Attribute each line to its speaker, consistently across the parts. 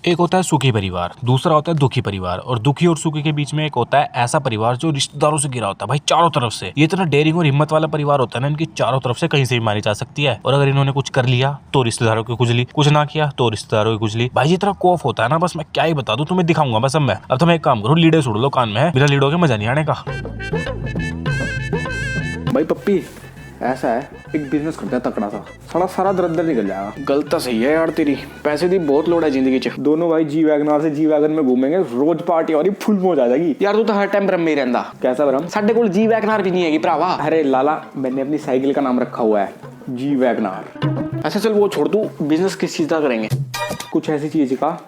Speaker 1: एक होता है सुखी परिवार, दूसरा होता है दुखी परिवार, और दुखी और सुखी के बीच में एक होता है ऐसा परिवार जो रिश्तेदारों से घिरा होता है भाई चारों तरफ से। ये इतना डेयरिंग और हिम्मत वाला परिवार होता है ना, इनकी चारों तरफ से कहीं से भी मारी जा सकती है। और अगर इन्होंने कुछ कर लिया तो रिश्तेदारों की खुजली, कुछ ना किया तो रिश्तेदारों की खुजली। भाई जितना खौफ होता है ना, बस मैं क्या ही बता दूं, तुम्हें दिखाऊंगा बस। अब मैं अब तुम एक काम करो, लीडे सुन लो कान में है, बिना लीडो के मजा नहीं आने का।
Speaker 2: भाई पप्पी ऐसा है, एक बिजनेस करते हैं तकड़ा सा, सारा दरदर निकल जाएगा। गलत तो सही है यार तेरी, पैसे दी बहुत लोड है जिंदगी च। दोनों भाई जी वैगनार से जी वैगन में घूमेंगे, रोज पार्टी और फुल मौज आ जाएगी। यार तू तो हर टाइम ब्रह्म में ही रहता। कैसा ब्रह्म? साडे कोल जी वैगनार भी नहीं है भरावा। अरे लाला, मैंने अपनी साइकिल का नाम रखा हुआ है जी वैगनार। अच्छा चल वो छोड़, तू बिजनेस किस चीज का करेंगे? कुछ ऐसी चीज का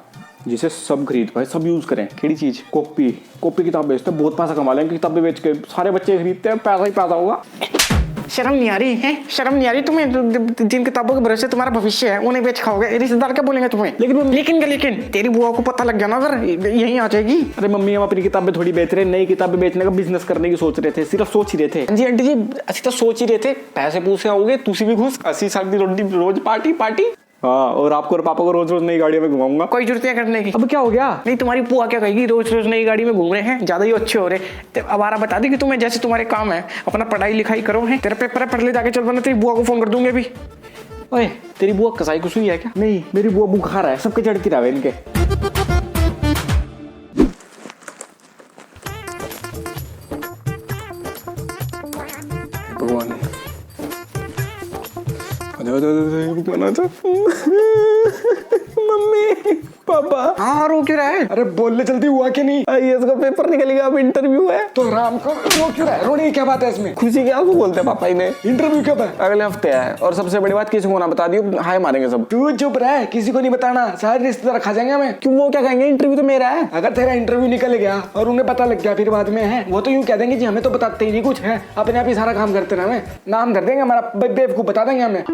Speaker 2: जिसे सब खरीद पाए, सब यूज करें। केड़ी चीज? कॉपी किताब बेचते, बहुत पैसा कमा लेंगे किताबें बेच के। सारे बच्चे खरीदते हैं, पैसा ही पैसा होगा।
Speaker 3: शर्म नहीं आ रही है? शर्म नहीं आ रही तुम्हें? जिन किताबों के भरोसे तुम्हारा भविष्य है उन्हें बेच खाओगे, रिश्तेदार क्या बोलेंगे तुम्हें? लेकिन तेरी बुआ को पता लग गया ना, फिर यही आ जाएगी।
Speaker 2: अरे मम्मी, हम अपनी किताबें थोड़ी बेच रहे, नई किताबें बेचने का बिजनेस करने की सोच रहे थे, सिर्फ सोच ही रहे थे।
Speaker 3: जी आंटी जी, असि तो सोच ही रहे थे, पैसे पूसे आओगे तुसी भी घुस
Speaker 2: 80 साल की रोज पार्टी। हाँ, और आपको और पापा को रोज रोज नई गाड़ियों में घुमाऊंगा।
Speaker 3: कोई जरूरत नहीं करने की।
Speaker 2: अब क्या हो गया?
Speaker 3: नहीं, तुम्हारी बुआ क्या कहेगी, रोज रोज नई गाड़ी में घूम रहे हैं, ज्यादा ही अच्छे हो रहे। तो अब आरा बता दी कि तुम्हें जैसे तुम्हारे काम है, अपना पढ़ाई लिखाई करो है। तेरे पेपर पढ़ ले जाके, चल वरना तेरी बुआ को फोन कर दूंगे अभी।
Speaker 2: ओए, तेरी बुआ कसाई कुछ हुई है क्या? नहीं, मेरी बुआ बुखार है, सबके चढ़ती रहे इनके। भगवान मम्मी पापा।
Speaker 3: हाँ, रो क्यों रहा है?
Speaker 2: अरे बोलने चलती हुआ कि नहीं? आईएएस का पेपर निकलेगा, अब इंटरव्यू है तो राम को रो क्यों रहा है? रोने की क्या बात है इसमें? खुशी क्या को बोलते हैं पापा इन्हें? इंटरव्यू कब है? अगले हफ्ते है, और सबसे बड़ी बात किसी को ना बता दियो, हाय मारेंगे सब। तू चुप रह, किसी को नहीं बताना, सारे रिश्तेदार खा जाएंगे हमें। क्यों? वो क्या कहेंगे? इंटरव्यू तो मेरा है। अगर तेरा इंटरव्यू निकल गया और उन्हें पता लग गया फिर बाद में है, वो तो यूं कह देंगे जी हमें तो बताते ही नहीं कुछ है, अपने आप ही सारा काम करते रहे, हमें नाम धर देंगे हमारा, बेवकूफ बता देंगे हमें।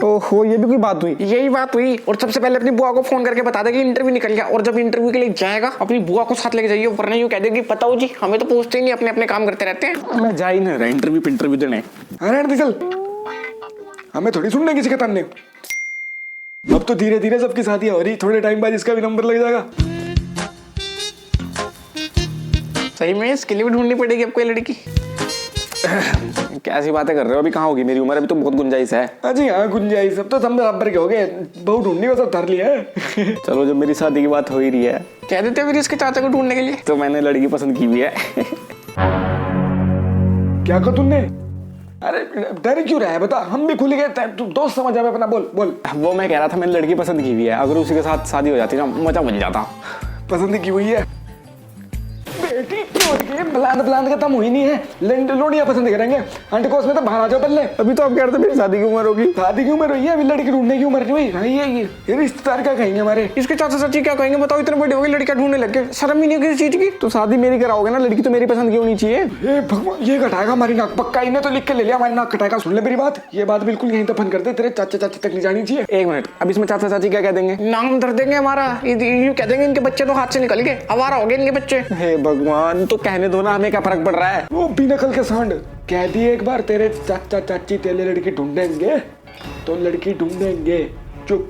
Speaker 2: ओहो, ये भी कोई बात हुई?
Speaker 3: यही बात हुई। और सबसे पहले अपनी बुआ को फोन करके बता दे कि इंटरव्यू निकल गया, और जब इंटरव्यू के लिए जाएगा अपनी बुआ को साथ लेके जाइए, वरना यूं कह देगी पता हो जी हमें तो पूछते ही नहीं, अपने काम करते रहते हैं।
Speaker 2: मैं जा ही नहीं रहा इंटरव्यू देने। अरे चल, हमें थोड़ी सुनने किसी के ताने। अब तो धीरे धीरे सबकी शादी हो रही, थोड़े टाइम बाद इसका भी नंबर लग जाएगा।
Speaker 3: सही में इसके लिए भी ढूंढनी पड़ेगी अब कोई लड़की।
Speaker 2: कैसी बातें कर रहे हो? अभी कहाँ होगी मेरी उम्र, अभी तो बहुत गुंजाइश है। जी हाँ, गुंजाइश अब तो हम बराबर के हो गए, बहु ढूंढनी को सब धर लिया है। चलो, जब मेरी शादी की बात हो ही रही है,
Speaker 3: कह देते फिर इसके चाचा को ढूंढने के लिए।
Speaker 2: तो मैंने लड़की पसंद की भी है। क्या कहा तुमने? अरे डर क्यों रहा है बता, हम भी खुल गए, तू दोस्त समझ आवे अपना, बोल। वो मैं कह रहा था मैंने लड़की पसंद की भी है, अगर उसी के साथ शादी हो जाती ना मजा बन जाता। पसंद की हुई है बेटी, ब्लांद खत्म हुई नहीं है, लोड़ियां पसंद करेंगे। आंटी को उसमें तो बाहर आ जाओ पहले। अभी तो आप कह रहे थे मेरी शादी की उम्र होगी। शादी की उम्र हुई है, अभी लड़की ढूंढने की उम्र नहीं हुई। ये रिश्तेदार क्या कहेंगे हमारे?
Speaker 3: इसके चाचा चाची क्या कहेंगे बताओ? इतने बड़े हो गए लड़कियां ढूंढने लग गए, शर्म ही नहीं है किसी चीज की।
Speaker 2: तो शादी मेरी कराओगे ना, लड़की तो मेरी पसंद की होनी चाहिए। ये भगवान, ये घटाएगा हमारी नाक, पक्का इन्हें तो लिख के ले लिया हमारी नाक कटाएगा। सुन ले मेरी बात, ये बात बिल्कुल यहीं दफन कर दे, तेरे चाचा चाची तक नहीं जानी चाहिए। एक मिनट, अब इसमें चाचा चाची क्या कह देंगे?
Speaker 3: नाम धर देंगे हमारा, यूं कह देंगे इनके बच्चे तो हाथ से निकल गए, आवारा हो गए इनके बच्चे।
Speaker 2: हे भगवान, तो कहने दो ना, हमें क्या फर्क पड़ रहा है? वो बिना कल के सांड कह दिए एक बार, तेरे चाचा चाची तेरे लड़की ढूंढेंगे तो लड़की ढूंढेंगे। चुप।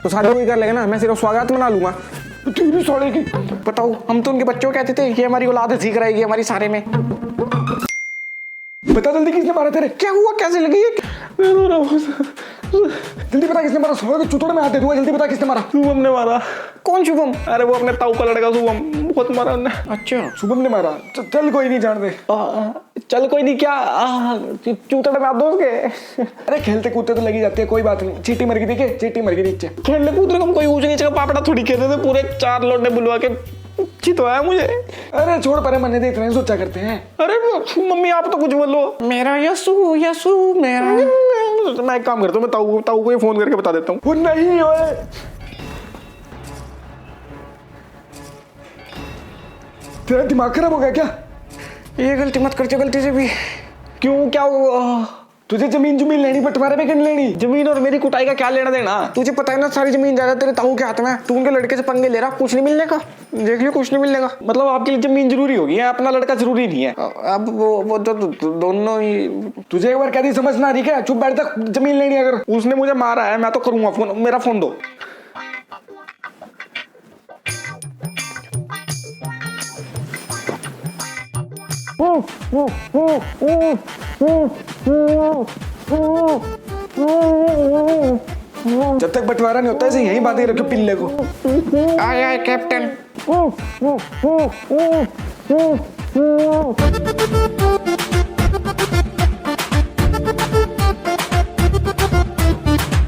Speaker 3: तो शादी कोई कर लेगा ना, मैं सिर्फ स्वागत मना लूंगा।
Speaker 2: तेरी साले की
Speaker 3: बताओ, हम तो उनके बच्चों को कहते थे ये हमारी औलाद सीख रहेगी हमारी सारे में।
Speaker 2: बता जल्दी, किसने मारा तेरे?
Speaker 3: क्या हुआ, कैसे लगी?
Speaker 2: जल्दी बता किसने मारा? सोए चुतोड़ में हाथ दे दूंगा, जल्दी बता किसने मारा?
Speaker 3: शुभम ने मारा। कौन शुभम?
Speaker 2: अरे वो अपने ताऊ का लड़का शुभम, बहुत मारा उन्हें।
Speaker 3: अच्छा,
Speaker 2: शुभम ने मारा। चल कोई नहीं, जान दे।
Speaker 3: चल कोई नहीं, क्या चूतड़ में आप दोस्त के?
Speaker 2: अरे खेलते कूदते तो लगी जाती है, कोई बात नहीं। चीटी मर गई, देखे चीटी मर गई नीचे।
Speaker 3: खेलने कूदने को कोई ऊंच नीचे का पापड़ा थोड़ी खेल रहे थे, पूरे 4 लोटे बुलवा के चितवाया मुझे।
Speaker 2: अरे छोड़ परे, मन्ने दे, इतना सोचा करते हैं।
Speaker 3: अरे मम्मी आप तो कुछ बोलो। मेरा यसु यसु मेरा।
Speaker 2: मैं एक काम करता हूँ, मैं ताऊ को फोन करके बता देता हूँ। वो नहीं ओए, तेरा दिमाग खराब हो गया क्या?
Speaker 3: ये गलती मत करते गलती से भी। क्यों, क्या हुआ?
Speaker 2: तुझे जमीन जमीन लेनी, बंटवारे में क्यों लेनी?
Speaker 3: जमीन और मेरी कुटाई का क्या लेना देना? तुझे पता है ना सारी जमीन जायदाद तेरे ताऊ के हाथ में है। तू उनके लड़के से पंगे ले रहा, कुछ नहीं मिलने का। देखिए कुछ नहीं मिलने का।
Speaker 2: मतलब आपके लिए जमीन जरूरी होगी, अपना लड़का जरूरी नहीं है?
Speaker 3: अब वो जो दोनों ही।
Speaker 2: तुझे एक बार कह दी समझ ना आ रही क्या? चुप बैठ तक जमीन लेनी। अगर
Speaker 3: उसने मुझे मारा है, मैं तो करूंगा फोन, मेरा फोन दो।
Speaker 2: जब तक बंटवारा नहीं होता ऐसे यहीं बांधे रखो पिल्ले को।
Speaker 3: आए आए कैप्टन।